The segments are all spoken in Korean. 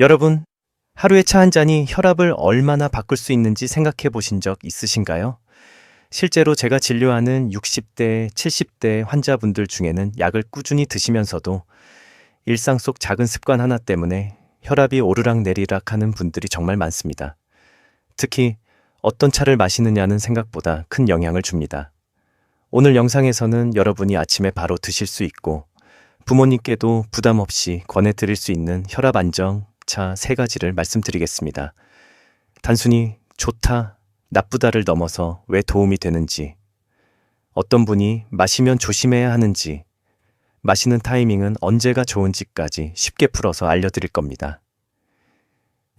여러분, 하루에 차 한 잔이 혈압을 얼마나 바꿀 수 있는지 생각해 보신 적 있으신가요? 실제로 제가 진료하는 60대, 70대 환자분들 중에는 약을 꾸준히 드시면서도 일상 속 작은 습관 하나 때문에 혈압이 오르락내리락 하는 분들이 정말 많습니다. 특히 어떤 차를 마시느냐는 생각보다 큰 영향을 줍니다. 오늘 영상에서는 여러분이 아침에 바로 드실 수 있고 부모님께도 부담 없이 권해드릴 수 있는 혈압 안정 차 3가지를 말씀드리겠습니다. 단순히 좋다, 나쁘다를 넘어서 왜 도움이 되는지, 어떤 분이 마시면 조심해야 하는지, 마시는 타이밍은 언제가 좋은지까지 쉽게 풀어서 알려드릴 겁니다.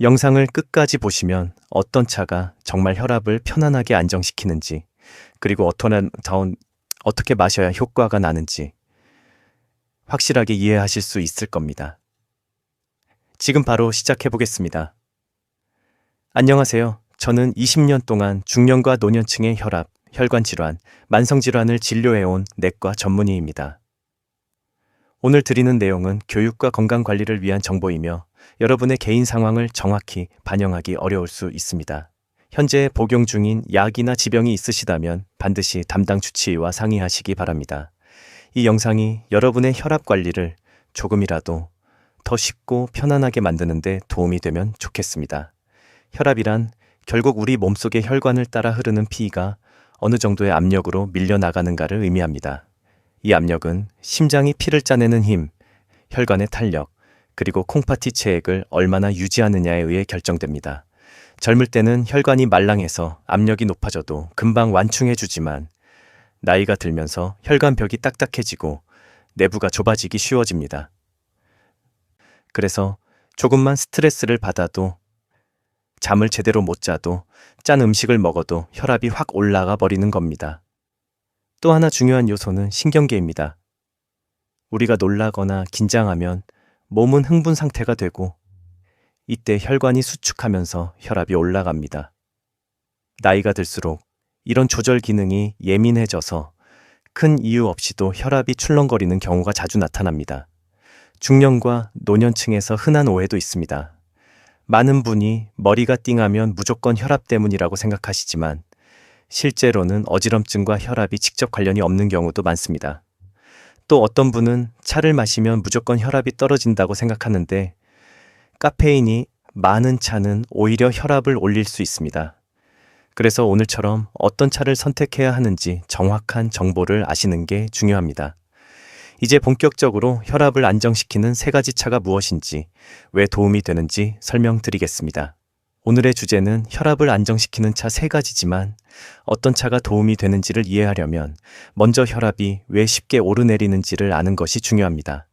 영상을 끝까지 보시면 어떤 차가 정말 혈압을 편안하게 안정시키는지, 그리고 어떻게 마셔야 효과가 나는지 확실하게 이해하실 수 있을 겁니다. 지금 바로 시작해 보겠습니다. 안녕하세요. 저는 20년 동안 중년과 노년층의 혈압, 혈관 질환, 만성 질환을 진료해온 내과 전문의입니다. 오늘 드리는 내용은 교육과 건강 관리를 위한 정보이며 여러분의 개인 상황을 정확히 반영하기 어려울 수 있습니다. 현재 복용 중인 약이나 지병이 있으시다면 반드시 담당 주치의와 상의하시기 바랍니다. 이 영상이 여러분의 혈압 관리를 조금이라도 더 쉽고 편안하게 만드는 데 도움이 되면 좋겠습니다. 혈압이란 결국 우리 몸속의 혈관을 따라 흐르는 피가 어느 정도의 압력으로 밀려나가는가를 의미합니다. 이 압력은 심장이 피를 짜내는 힘, 혈관의 탄력, 그리고 콩팥이 체액을 얼마나 유지하느냐에 의해 결정됩니다. 젊을 때는 혈관이 말랑해서 압력이 높아져도 금방 완충해주지만 나이가 들면서 혈관벽이 딱딱해지고 내부가 좁아지기 쉬워집니다. 그래서 조금만 스트레스를 받아도, 잠을 제대로 못 자도, 짠 음식을 먹어도 혈압이 확 올라가 버리는 겁니다. 또 하나 중요한 요소는 신경계입니다. 우리가 놀라거나 긴장하면 몸은 흥분 상태가 되고 이때 혈관이 수축하면서 혈압이 올라갑니다. 나이가 들수록 이런 조절 기능이 예민해져서 큰 이유 없이도 혈압이 출렁거리는 경우가 자주 나타납니다. 중년과 노년층에서 흔한 오해도 있습니다. 많은 분이 머리가 띵하면 무조건 혈압 때문이라고 생각하시지만 실제로는 어지럼증과 혈압이 직접 관련이 없는 경우도 많습니다. 또 어떤 분은 차를 마시면 무조건 혈압이 떨어진다고 생각하는데 카페인이 많은 차는 오히려 혈압을 올릴 수 있습니다. 그래서 오늘처럼 어떤 차를 선택해야 하는지 정확한 정보를 아시는 게 중요합니다. 이제 본격적으로 혈압을 안정시키는 3가지 차가 무엇인지, 왜 도움이 되는지 설명드리겠습니다. 오늘의 주제는 혈압을 안정시키는 차 3가지지만 어떤 차가 도움이 되는지를 이해하려면 먼저 혈압이 왜 쉽게 오르내리는지를 아는 것이 중요합니다.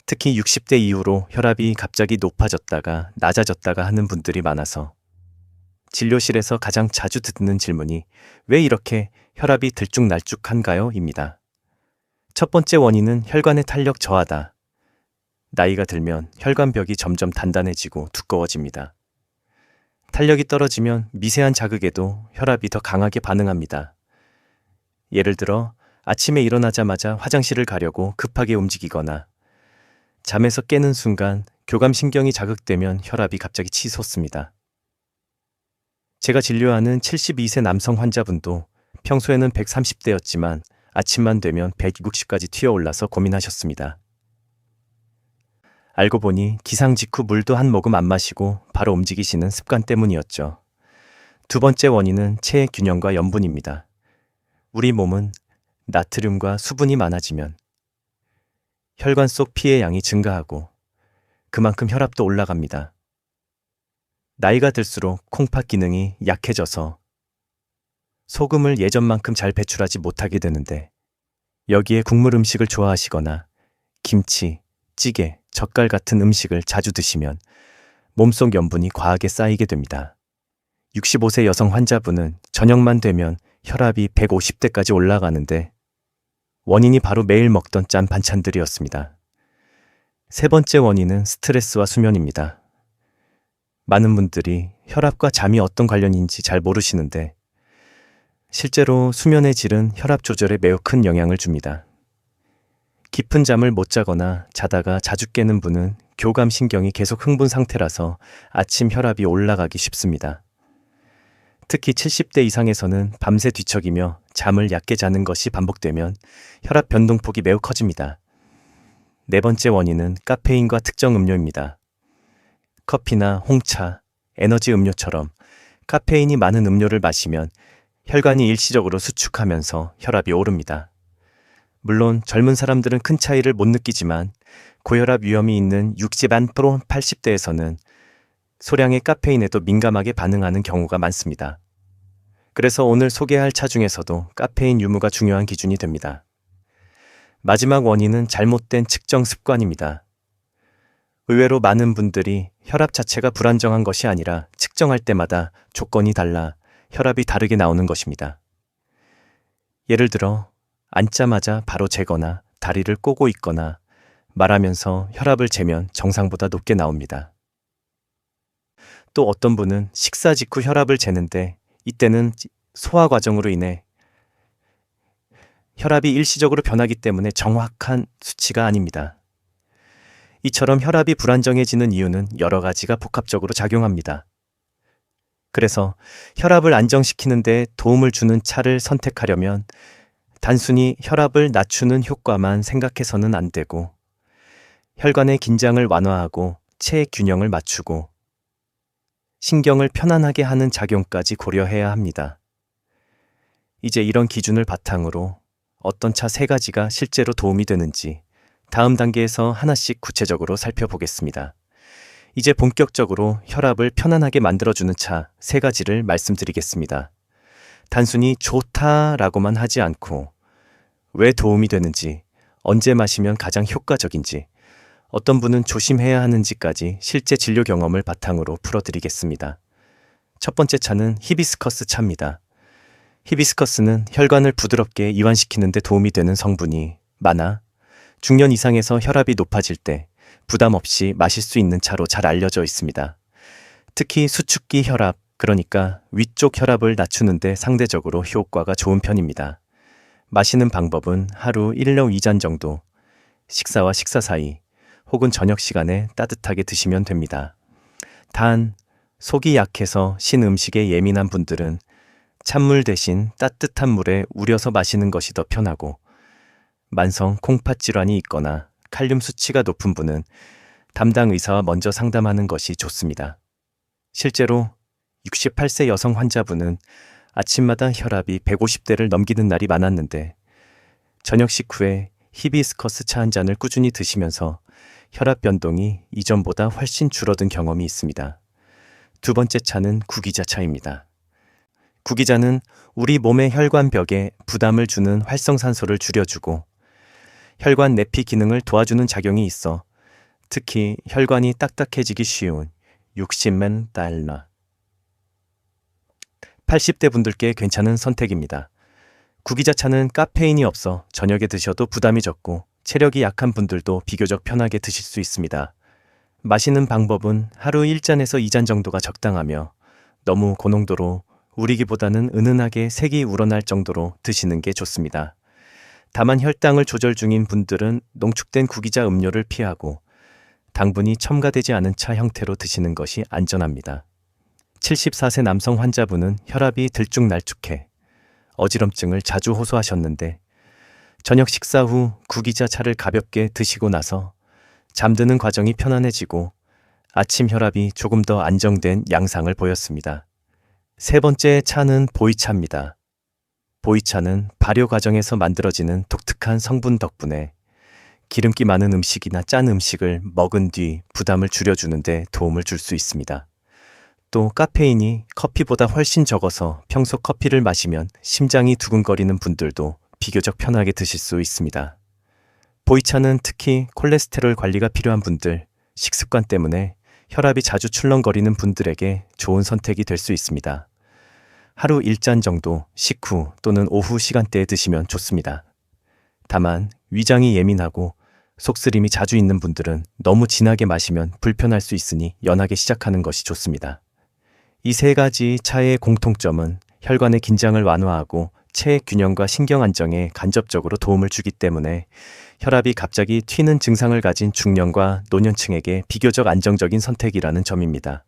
특히 60대 이후로 혈압이 갑자기 높아졌다가 낮아졌다가 하는 분들이 많아서 진료실에서 가장 자주 듣는 질문이 왜 이렇게 혈압이 들쭉날쭉한가요? 입니다. 첫 번째 원인은 혈관의 탄력 저하다. 나이가 들면 혈관벽이 점점 단단해지고 두꺼워집니다. 탄력이 떨어지면 미세한 자극에도 혈압이 더 강하게 반응합니다. 예를 들어 아침에 일어나자마자 화장실을 가려고 급하게 움직이거나 잠에서 깨는 순간 교감신경이 자극되면 혈압이 갑자기 치솟습니다. 제가 진료하는 72세 남성 환자분도 평소에는 130대였지만 아침만 되면 160까지 튀어올라서 고민하셨습니다. 알고 보니 기상 직후 물도 한 모금 안 마시고 바로 움직이시는 습관 때문이었죠. 두 번째 원인은 체액 균형과 염분입니다. 우리 몸은 나트륨과 수분이 많아지면 혈관 속 피의 양이 증가하고 그만큼 혈압도 올라갑니다. 나이가 들수록 콩팥 기능이 약해져서 소금을 예전만큼 잘 배출하지 못하게 되는데 여기에 국물 음식을 좋아하시거나 김치, 찌개, 젓갈 같은 음식을 자주 드시면 몸속 염분이 과하게 쌓이게 됩니다. 65세 여성 환자분은 저녁만 되면 혈압이 150대까지 올라가는데 원인이 바로 매일 먹던 짠 반찬들이었습니다. 3번째 원인은 스트레스와 수면입니다. 많은 분들이 혈압과 잠이 어떤 관련인지 잘 모르시는데 실제로 수면의 질은 혈압 조절에 매우 큰 영향을 줍니다. 깊은 잠을 못 자거나 자다가 자주 깨는 분은 교감신경이 계속 흥분 상태라서 아침 혈압이 올라가기 쉽습니다. 특히 70대 이상에서는 밤새 뒤척이며 잠을 얕게 자는 것이 반복되면 혈압 변동폭이 매우 커집니다. 네 번째 원인은 카페인과 특정 음료입니다. 커피나 홍차, 에너지 음료처럼 카페인이 많은 음료를 마시면 혈관이 일시적으로 수축하면서 혈압이 오릅니다. 물론 젊은 사람들은 큰 차이를 못 느끼지만 고혈압 위험이 있는 60 안프로 80대에서는 소량의 카페인에도 민감하게 반응하는 경우가 많습니다. 그래서 오늘 소개할 차 중에서도 카페인 유무가 중요한 기준이 됩니다. 마지막 원인은 잘못된 측정 습관입니다. 의외로 많은 분들이 혈압 자체가 불안정한 것이 아니라 측정할 때마다 조건이 달라 혈압이 다르게 나오는 것입니다. 예를 들어 앉자마자 바로 재거나 다리를 꼬고 있거나 말하면서 혈압을 재면 정상보다 높게 나옵니다. 또 어떤 분은 식사 직후 혈압을 재는데 이때는 소화 과정으로 인해 혈압이 일시적으로 변하기 때문에 정확한 수치가 아닙니다. 이처럼 혈압이 불안정해지는 이유는 여러 가지가 복합적으로 작용합니다. 그래서 혈압을 안정시키는 데 도움을 주는 차를 선택하려면 단순히 혈압을 낮추는 효과만 생각해서는 안 되고 혈관의 긴장을 완화하고 체의 균형을 맞추고 신경을 편안하게 하는 작용까지 고려해야 합니다. 이제 이런 기준을 바탕으로 어떤 차 3가지가 실제로 도움이 되는지 다음 단계에서 하나씩 구체적으로 살펴보겠습니다. 이제 본격적으로 혈압을 편안하게 만들어주는 차 3가지를 말씀드리겠습니다. 단순히 좋다라고만 하지 않고 왜 도움이 되는지, 언제 마시면 가장 효과적인지, 어떤 분은 조심해야 하는지까지 실제 진료 경험을 바탕으로 풀어드리겠습니다. 첫 번째 차는 히비스커스 차입니다. 히비스커스는 혈관을 부드럽게 이완시키는 데 도움이 되는 성분이 많아 중년 이상에서 혈압이 높아질 때 부담 없이 마실 수 있는 차로 잘 알려져 있습니다. 특히 수축기 혈압, 그러니까 위쪽 혈압을 낮추는 데 상대적으로 효과가 좋은 편입니다. 마시는 방법은 하루 1로 2잔 정도, 식사와 식사 사이 혹은 저녁 시간에 따뜻하게 드시면 됩니다. 단, 속이 약해서 신 음식에 예민한 분들은 찬물 대신 따뜻한 물에 우려서 마시는 것이 더 편하고 만성 콩팥 질환이 있거나 칼륨 수치가 높은 분은 담당 의사와 먼저 상담하는 것이 좋습니다. 실제로 68세 여성 환자분은 아침마다 혈압이 150대를 넘기는 날이 많았는데 저녁 식후에 히비스커스 차 한 잔을 꾸준히 드시면서 혈압 변동이 이전보다 훨씬 줄어든 경험이 있습니다. 두 번째 차는 구기자 차입니다. 구기자는 우리 몸의 혈관벽에 부담을 주는 활성산소를 줄여주고 혈관 내피 기능을 도와주는 작용이 있어 특히 혈관이 딱딱해지기 쉬운 60만 달러 80대 분들께 괜찮은 선택입니다. 구기자차는 카페인이 없어 저녁에 드셔도 부담이 적고 체력이 약한 분들도 비교적 편하게 드실 수 있습니다. 마시는 방법은 하루 1잔에서 2잔 정도가 적당하며 너무 고농도로 우리기보다는 은은하게 색이 우러날 정도로 드시는 게 좋습니다. 다만 혈당을 조절 중인 분들은 농축된 구기자 음료를 피하고 당분이 첨가되지 않은 차 형태로 드시는 것이 안전합니다. 74세 남성 환자분은 혈압이 들쭉날쭉해 어지럼증을 자주 호소하셨는데 저녁 식사 후 구기자 차를 가볍게 드시고 나서 잠드는 과정이 편안해지고 아침 혈압이 조금 더 안정된 양상을 보였습니다. 세 번째 차는 보이차입니다. 보이차는 발효 과정에서 만들어지는 독특한 성분 덕분에 기름기 많은 음식이나 짠 음식을 먹은 뒤 부담을 줄여주는 데 도움을 줄 수 있습니다. 또 카페인이 커피보다 훨씬 적어서 평소 커피를 마시면 심장이 두근거리는 분들도 비교적 편하게 드실 수 있습니다. 보이차는 특히 콜레스테롤 관리가 필요한 분들, 식습관 때문에 혈압이 자주 출렁거리는 분들에게 좋은 선택이 될 수 있습니다. 하루 1잔 정도 식후 또는 오후 시간대에 드시면 좋습니다. 다만 위장이 예민하고 속쓰림이 자주 있는 분들은 너무 진하게 마시면 불편할 수 있으니 연하게 시작하는 것이 좋습니다. 이 3가지 차의 공통점은 혈관의 긴장을 완화하고 체 균형과 신경 안정에 간접적으로 도움을 주기 때문에 혈압이 갑자기 튀는 증상을 가진 중년과 노년층에게 비교적 안정적인 선택이라는 점입니다.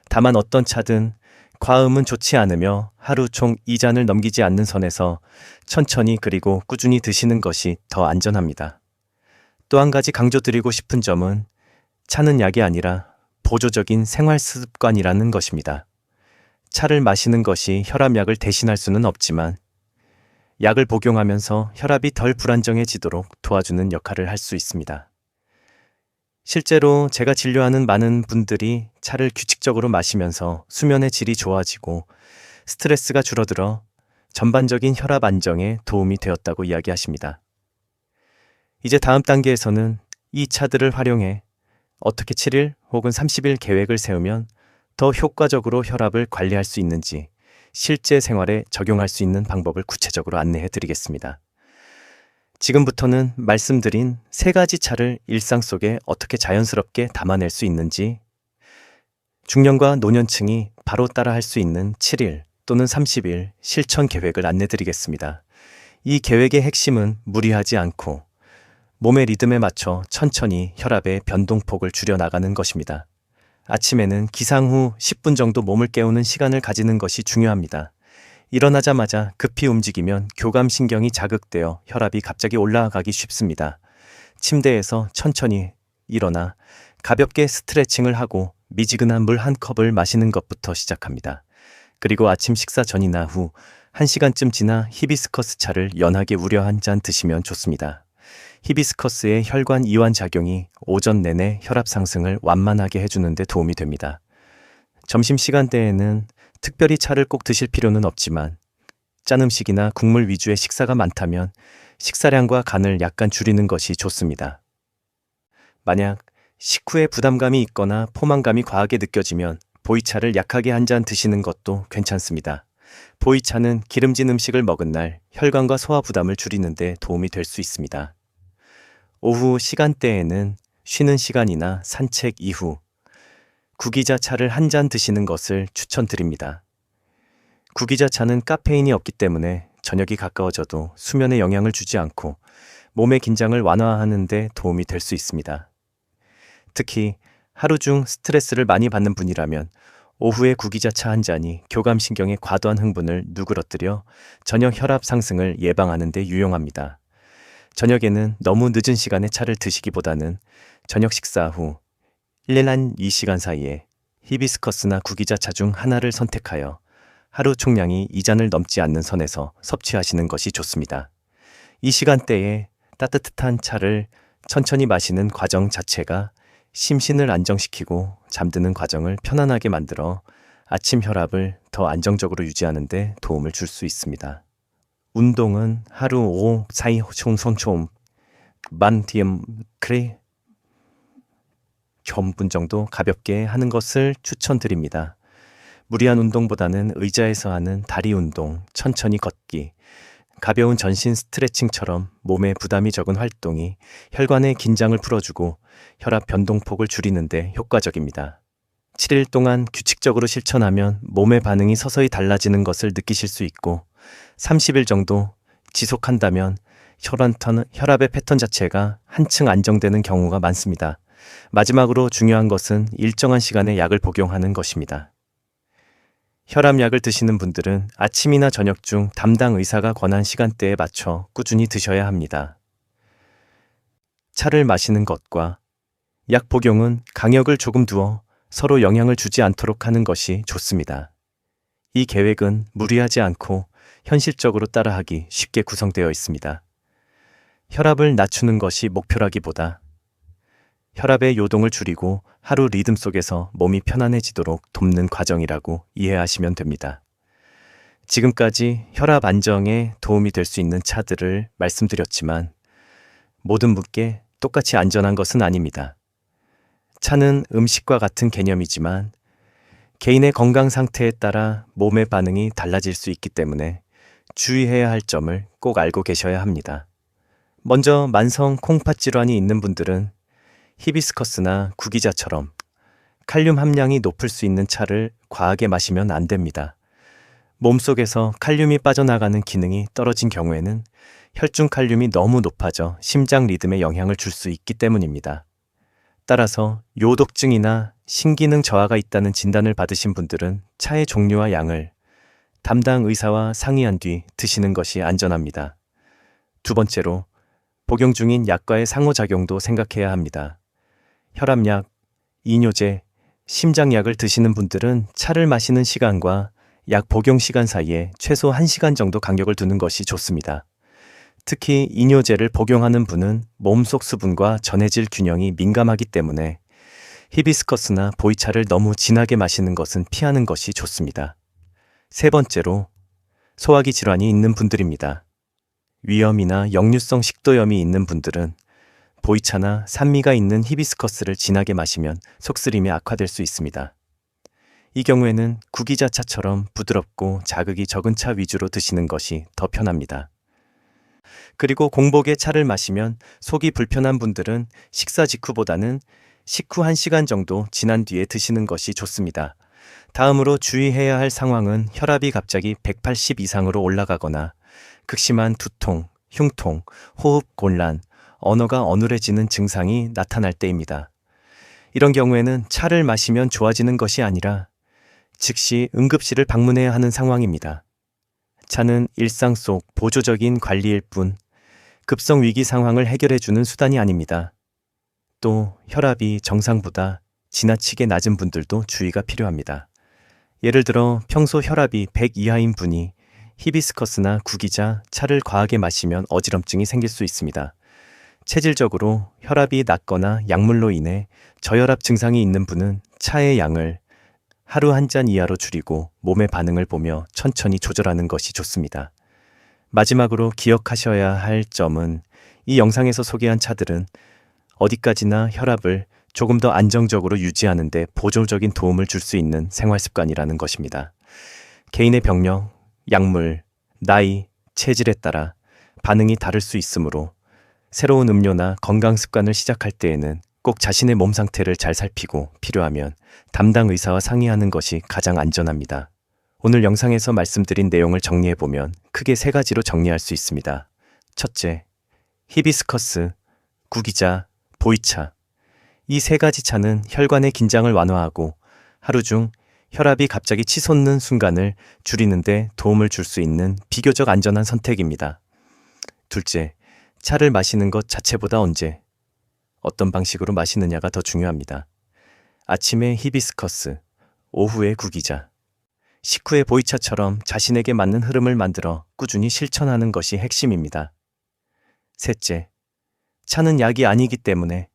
다만 어떤 차든 과음은 좋지 않으며 하루 총 2잔을 넘기지 않는 선에서 천천히 그리고 꾸준히 드시는 것이 더 안전합니다. 또 한 가지 강조드리고 싶은 점은 차는 약이 아니라 보조적인 생활 습관이라는 것입니다. 차를 마시는 것이 혈압약을 대신할 수는 없지만 약을 복용하면서 혈압이 덜 불안정해지도록 도와주는 역할을 할 수 있습니다. 실제로 제가 진료하는 많은 분들이 차를 규칙적으로 마시면서 수면의 질이 좋아지고 스트레스가 줄어들어 전반적인 혈압 안정에 도움이 되었다고 이야기하십니다. 이제 다음 단계에서는 이 차들을 활용해 어떻게 7일 혹은 30일 계획을 세우면 더 효과적으로 혈압을 관리할 수 있는지 실제 생활에 적용할 수 있는 방법을 구체적으로 안내해 드리겠습니다. 지금부터는 말씀드린 3가지 차를 일상 속에 어떻게 자연스럽게 담아낼 수 있는지, 중년과 노년층이 바로 따라 할 수 있는 7일 또는 30일 실천 계획을 안내 드리겠습니다. 이 계획의 핵심은 무리하지 않고 몸의 리듬에 맞춰 천천히 혈압의 변동폭을 줄여나가는 것입니다. 아침에는 기상 후 10분 정도 몸을 깨우는 시간을 가지는 것이 중요합니다. 일어나자마자 급히 움직이면 교감신경이 자극되어 혈압이 갑자기 올라가기 쉽습니다. 침대에서 천천히 일어나 가볍게 스트레칭을 하고 미지근한 물 한 컵을 마시는 것부터 시작합니다. 그리고 아침 식사 전이나 후 1시간쯤 지나 히비스커스 차를 연하게 우려 한 잔 드시면 좋습니다. 히비스커스의 혈관 이완 작용이 오전 내내 혈압 상승을 완만하게 해주는 데 도움이 됩니다. 점심시간대에는 특별히 차를 꼭 드실 필요는 없지만 짠 음식이나 국물 위주의 식사가 많다면 식사량과 간을 약간 줄이는 것이 좋습니다. 만약 식후에 부담감이 있거나 포만감이 과하게 느껴지면 보이차를 약하게 한 잔 드시는 것도 괜찮습니다. 보이차는 기름진 음식을 먹은 날 혈관과 소화 부담을 줄이는 데 도움이 될 수 있습니다. 오후 시간대에는 쉬는 시간이나 산책 이후 구기자 차를 한 잔 드시는 것을 추천드립니다. 구기자 차는 카페인이 없기 때문에 저녁이 가까워져도 수면에 영향을 주지 않고 몸의 긴장을 완화하는 데 도움이 될 수 있습니다. 특히 하루 중 스트레스를 많이 받는 분이라면 오후에 구기자 차 한 잔이 교감신경의 과도한 흥분을 누그러뜨려 저녁 혈압 상승을 예방하는 데 유용합니다. 저녁에는 너무 늦은 시간에 차를 드시기보다는 저녁 식사 후 1, 2시간 사이에 히비스커스나 구기자 차 중 하나를 선택하여 하루 총량이 2잔을 넘지 않는 선에서 섭취하시는 것이 좋습니다. 이 시간대에 따뜻한 차를 천천히 마시는 과정 자체가 심신을 안정시키고 잠드는 과정을 편안하게 만들어 아침 혈압을 더 안정적으로 유지하는 데 도움을 줄 수 있습니다. 운동은 하루 5, 4이 총성총 만디엄 크레 견분 정도 가볍게 하는 것을 추천드립니다. 무리한 운동보다는 의자에서 하는 다리 운동, 천천히 걷기, 가벼운 전신 스트레칭처럼 몸에 부담이 적은 활동이 혈관의 긴장을 풀어주고 혈압 변동폭을 줄이는 데 효과적입니다. 7일 동안 규칙적으로 실천하면 몸의 반응이 서서히 달라지는 것을 느끼실 수 있고 30일 정도 지속한다면 혈압의 패턴 자체가 한층 안정되는 경우가 많습니다. 마지막으로 중요한 것은 일정한 시간에 약을 복용하는 것입니다. 혈압약을 드시는 분들은 아침이나 저녁 중 담당 의사가 권한 시간대에 맞춰 꾸준히 드셔야 합니다. 차를 마시는 것과 약 복용은 간격을 조금 두어 서로 영향을 주지 않도록 하는 것이 좋습니다. 이 계획은 무리하지 않고 현실적으로 따라하기 쉽게 구성되어 있습니다. 혈압을 낮추는 것이 목표라기보다 혈압의 요동을 줄이고 하루 리듬 속에서 몸이 편안해지도록 돕는 과정이라고 이해하시면 됩니다. 지금까지 혈압 안정에 도움이 될 수 있는 차들을 말씀드렸지만 모든 분께 똑같이 안전한 것은 아닙니다. 차는 음식과 같은 개념이지만 개인의 건강 상태에 따라 몸의 반응이 달라질 수 있기 때문에 주의해야 할 점을 꼭 알고 계셔야 합니다. 먼저 만성 콩팥 질환이 있는 분들은 히비스커스나 구기자처럼 칼륨 함량이 높을 수 있는 차를 과하게 마시면 안 됩니다. 몸속에서 칼륨이 빠져나가는 기능이 떨어진 경우에는 혈중 칼륨이 너무 높아져 심장 리듬에 영향을 줄 수 있기 때문입니다. 따라서 요독증이나 신기능 저하가 있다는 진단을 받으신 분들은 차의 종류와 양을 담당 의사와 상의한 뒤 드시는 것이 안전합니다. 두 번째로, 복용 중인 약과의 상호작용도 생각해야 합니다. 혈압약, 이뇨제, 심장약을 드시는 분들은 차를 마시는 시간과 약 복용 시간 사이에 최소 1시간 정도 간격을 두는 것이 좋습니다. 특히 이뇨제를 복용하는 분은 몸속 수분과 전해질 균형이 민감하기 때문에 히비스커스나 보이차를 너무 진하게 마시는 것은 피하는 것이 좋습니다. 세 번째로, 소화기 질환이 있는 분들입니다. 위염이나 역류성 식도염이 있는 분들은 보이차나 산미가 있는 히비스커스를 진하게 마시면 속쓰림이 악화될 수 있습니다. 이 경우에는 구기자차처럼 부드럽고 자극이 적은 차 위주로 드시는 것이 더 편합니다. 그리고 공복에 차를 마시면 속이 불편한 분들은 식사 직후보다는 식후 1시간 정도 지난 뒤에 드시는 것이 좋습니다. 다음으로 주의해야 할 상황은 혈압이 갑자기 180 이상으로 올라가거나 극심한 두통, 흉통, 호흡 곤란, 언어가 어눌해지는 증상이 나타날 때입니다. 이런 경우에는 차를 마시면 좋아지는 것이 아니라 즉시 응급실을 방문해야 하는 상황입니다. 차는 일상 속 보조적인 관리일 뿐 급성 위기 상황을 해결해주는 수단이 아닙니다. 또 혈압이 정상보다 지나치게 낮은 분들도 주의가 필요합니다. 예를 들어 평소 혈압이 100 이하인 분이 히비스커스나 구기자, 차를 과하게 마시면 어지럼증이 생길 수 있습니다. 체질적으로 혈압이 낮거나 약물로 인해 저혈압 증상이 있는 분은 차의 양을 하루 1잔 이하로 줄이고 몸의 반응을 보며 천천히 조절하는 것이 좋습니다. 마지막으로 기억하셔야 할 점은 이 영상에서 소개한 차들은 어디까지나 혈압을 조금 더 안정적으로 유지하는 데 보조적인 도움을 줄 수 있는 생활 습관이라는 것입니다. 개인의 병력, 약물, 나이, 체질에 따라 반응이 다를 수 있으므로 새로운 음료나 건강 습관을 시작할 때에는 꼭 자신의 몸 상태를 잘 살피고 필요하면 담당 의사와 상의하는 것이 가장 안전합니다. 오늘 영상에서 말씀드린 내용을 정리해보면 크게 3가지로 정리할 수 있습니다. 첫째, 히비스커스, 구기자, 보이차. 이 3가지 차는 혈관의 긴장을 완화하고 하루 중 혈압이 갑자기 치솟는 순간을 줄이는 데 도움을 줄 수 있는 비교적 안전한 선택입니다. 둘째, 차를 마시는 것 자체보다 언제, 어떤 방식으로 마시느냐가 더 중요합니다. 아침에 히비스커스, 오후에 구기자, 식후에 보이차처럼 자신에게 맞는 흐름을 만들어 꾸준히 실천하는 것이 핵심입니다. 셋째, 차는 약이 아니기 때문에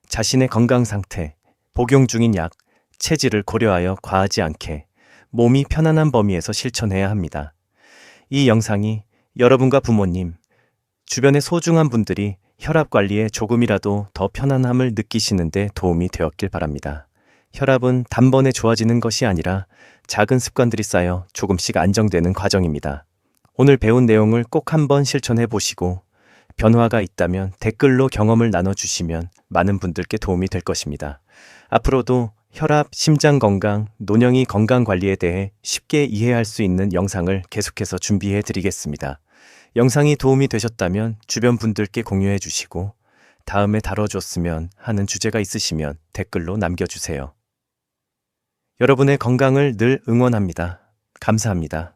자신의 건강 상태, 복용 중인 약, 체질을 고려하여 과하지 않게 몸이 편안한 범위에서 실천해야 합니다. 이 영상이 여러분과 부모님, 주변의 소중한 분들이 혈압 관리에 조금이라도 더 편안함을 느끼시는데 도움이 되었길 바랍니다. 혈압은 단번에 좋아지는 것이 아니라 작은 습관들이 쌓여 조금씩 안정되는 과정입니다. 오늘 배운 내용을 꼭 한번 실천해 보시고 변화가 있다면 댓글로 경험을 나눠주시면 많은 분들께 도움이 될 것입니다. 앞으로도 혈압, 심장 건강, 노령이 건강 관리에 대해 쉽게 이해할 수 있는 영상을 계속해서 준비해 드리겠습니다. 영상이 도움이 되셨다면 주변 분들께 공유해 주시고 다음에 다뤄줬으면 하는 주제가 있으시면 댓글로 남겨주세요. 여러분의 건강을 늘 응원합니다. 감사합니다.